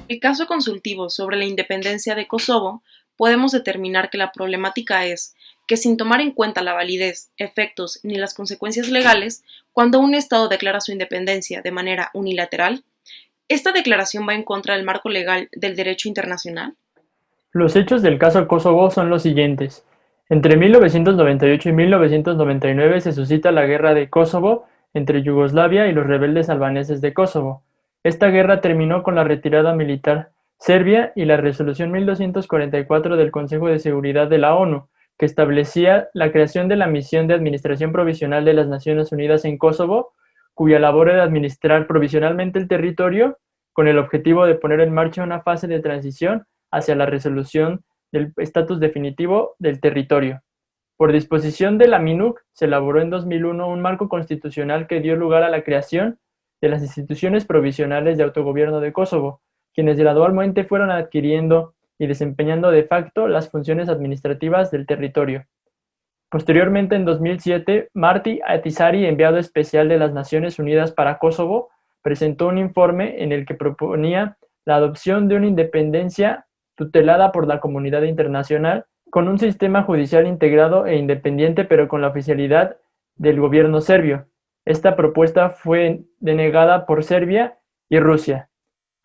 En el caso consultivo sobre la independencia de Kosovo, podemos determinar que la problemática es que sin tomar en cuenta la validez, efectos ni las consecuencias legales, cuando un Estado declara su independencia de manera unilateral, ¿esta declaración va en contra del marco legal del derecho internacional? Los hechos del caso Kosovo son los siguientes. Entre 1998 y 1999 se suscita la Guerra de Kosovo entre Yugoslavia y los rebeldes albaneses de Kosovo. Esta guerra terminó con la retirada militar serbia y la resolución 1244 del Consejo de Seguridad de la ONU, que establecía la creación de la Misión de Administración Provisional de las Naciones Unidas en Kosovo, cuya labor era administrar provisionalmente el territorio con el objetivo de poner en marcha una fase de transición hacia la resolución del estatus definitivo del territorio. Por disposición de la MINUC, se elaboró en 2001 un marco constitucional que dio lugar a la creación de las instituciones provisionales de autogobierno de Kosovo, quienes gradualmente fueron adquiriendo y desempeñando de facto las funciones administrativas del territorio. Posteriormente, en 2007, Martti Ahtisaari, enviado especial de las Naciones Unidas para Kosovo, presentó un informe en el que proponía la adopción de una independencia tutelada por la comunidad internacional, con un sistema judicial integrado e independiente, pero con la oficialidad del gobierno serbio. Esta propuesta fue denegada por Serbia y Rusia.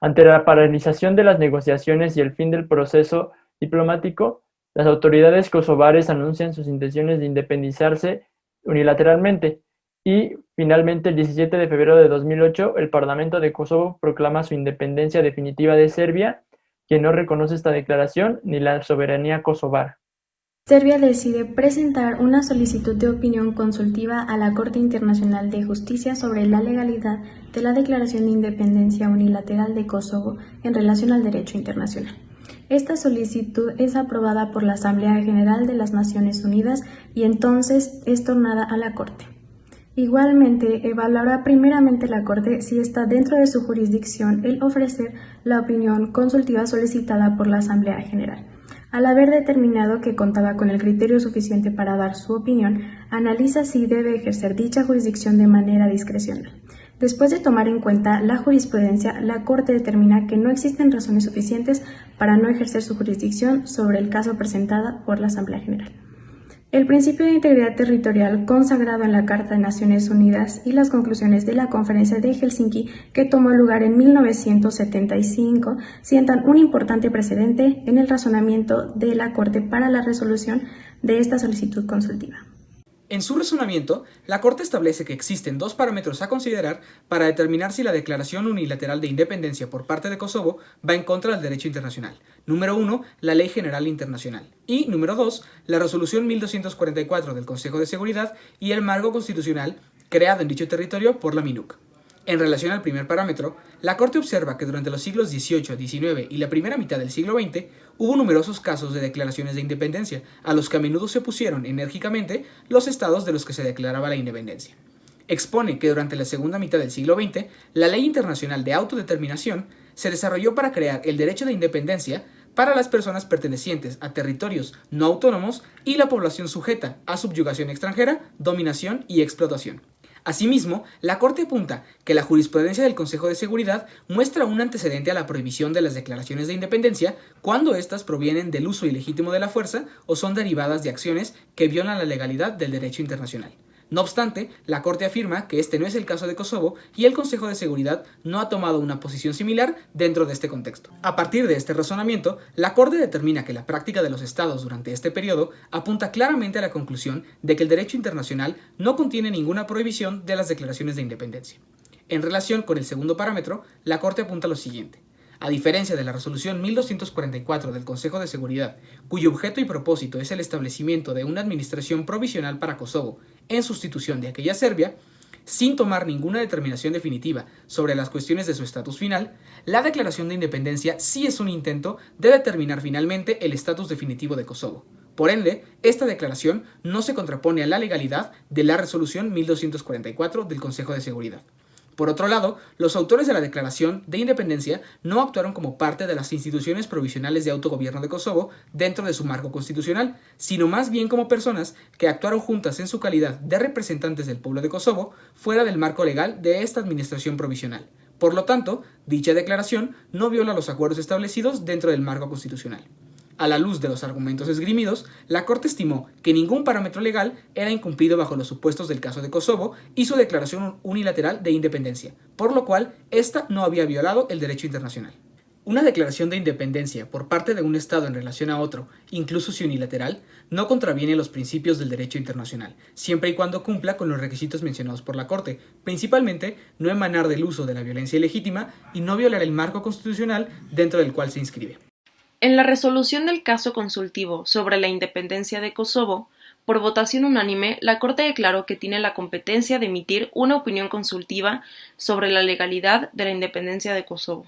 Ante la paralización de las negociaciones y el fin del proceso diplomático, las autoridades kosovares anuncian sus intenciones de independizarse unilateralmente y, finalmente, el 17 de febrero de 2008, el Parlamento de Kosovo proclama su independencia definitiva de Serbia, quien no reconoce esta declaración ni la soberanía kosovar. Serbia decide presentar una solicitud de opinión consultiva a la Corte Internacional de Justicia sobre la legalidad de la declaración de independencia unilateral de Kosovo en relación al derecho internacional. Esta solicitud es aprobada por la Asamblea General de las Naciones Unidas y entonces es tornada a la Corte. Igualmente, evaluará primeramente la Corte si está dentro de su jurisdicción el ofrecer la opinión consultiva solicitada por la Asamblea General. Al haber determinado que contaba con el criterio suficiente para dar su opinión, analiza si debe ejercer dicha jurisdicción de manera discrecional. Después de tomar en cuenta la jurisprudencia, la Corte determina que no existen razones suficientes para no ejercer su jurisdicción sobre el caso presentado por la Asamblea General. El principio de integridad territorial consagrado en la Carta de Naciones Unidas y las conclusiones de la Conferencia de Helsinki, que tomó lugar en 1975, sientan un importante precedente en el razonamiento de la Corte para la resolución de esta solicitud consultiva. En su razonamiento, la Corte establece que existen dos parámetros a considerar para determinar si la declaración unilateral de independencia por parte de Kosovo va en contra del derecho internacional. Número 1, la Ley General Internacional. Y número 2, la Resolución 1244 del Consejo de Seguridad y el marco constitucional creado en dicho territorio por la MINUC. En relación al primer parámetro, la Corte observa que durante los siglos XVIII, XIX y la primera mitad del siglo XX hubo numerosos casos de declaraciones de independencia, a los que a menudo se opusieron enérgicamente los estados de los que se declaraba la independencia. Expone que durante la segunda mitad del siglo XX, la Ley Internacional de Autodeterminación se desarrolló para crear el derecho de independencia para las personas pertenecientes a territorios no autónomos y la población sujeta a subyugación extranjera, dominación y explotación. Asimismo, la Corte apunta que la jurisprudencia del Consejo de Seguridad muestra un antecedente a la prohibición de las declaraciones de independencia cuando éstas provienen del uso ilegítimo de la fuerza o son derivadas de acciones que violan la legalidad del derecho internacional. No obstante, la Corte afirma que este no es el caso de Kosovo y el Consejo de Seguridad no ha tomado una posición similar dentro de este contexto. A partir de este razonamiento, la Corte determina que la práctica de los estados durante este periodo apunta claramente a la conclusión de que el derecho internacional no contiene ninguna prohibición de las declaraciones de independencia. En relación con el segundo parámetro, la Corte apunta lo siguiente. A diferencia de la resolución 1244 del Consejo de Seguridad, cuyo objeto y propósito es el establecimiento de una administración provisional para Kosovo en sustitución de aquella Serbia, sin tomar ninguna determinación definitiva sobre las cuestiones de su estatus final, la declaración de independencia sí es un intento de determinar finalmente el estatus definitivo de Kosovo. Por ende, esta declaración no se contrapone a la legalidad de la resolución 1244 del Consejo de Seguridad. Por otro lado, los autores de la Declaración de Independencia no actuaron como parte de las instituciones provisionales de autogobierno de Kosovo dentro de su marco constitucional, sino más bien como personas que actuaron juntas en su calidad de representantes del pueblo de Kosovo fuera del marco legal de esta administración provisional. Por lo tanto, dicha declaración no viola los acuerdos establecidos dentro del marco constitucional. A la luz de los argumentos esgrimidos, la Corte estimó que ningún parámetro legal era incumplido bajo los supuestos del caso de Kosovo y su declaración unilateral de independencia, por lo cual ésta no había violado el derecho internacional. Una declaración de independencia por parte de un Estado en relación a otro, incluso si unilateral, no contraviene los principios del derecho internacional, siempre y cuando cumpla con los requisitos mencionados por la Corte, principalmente no emanar del uso de la violencia ilegítima y no violar el marco constitucional dentro del cual se inscribe. En la resolución del caso consultivo sobre la independencia de Kosovo, por votación unánime, la Corte declaró que tiene la competencia de emitir una opinión consultiva sobre la legalidad de la independencia de Kosovo.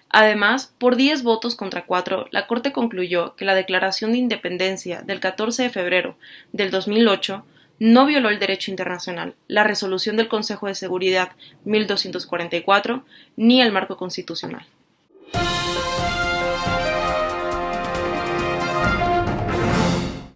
Además, por 10 votos contra 4, la Corte concluyó que la Declaración de Independencia del 14 de febrero del 2008 no violó el derecho internacional, la resolución del Consejo de Seguridad 1244, ni el marco constitucional.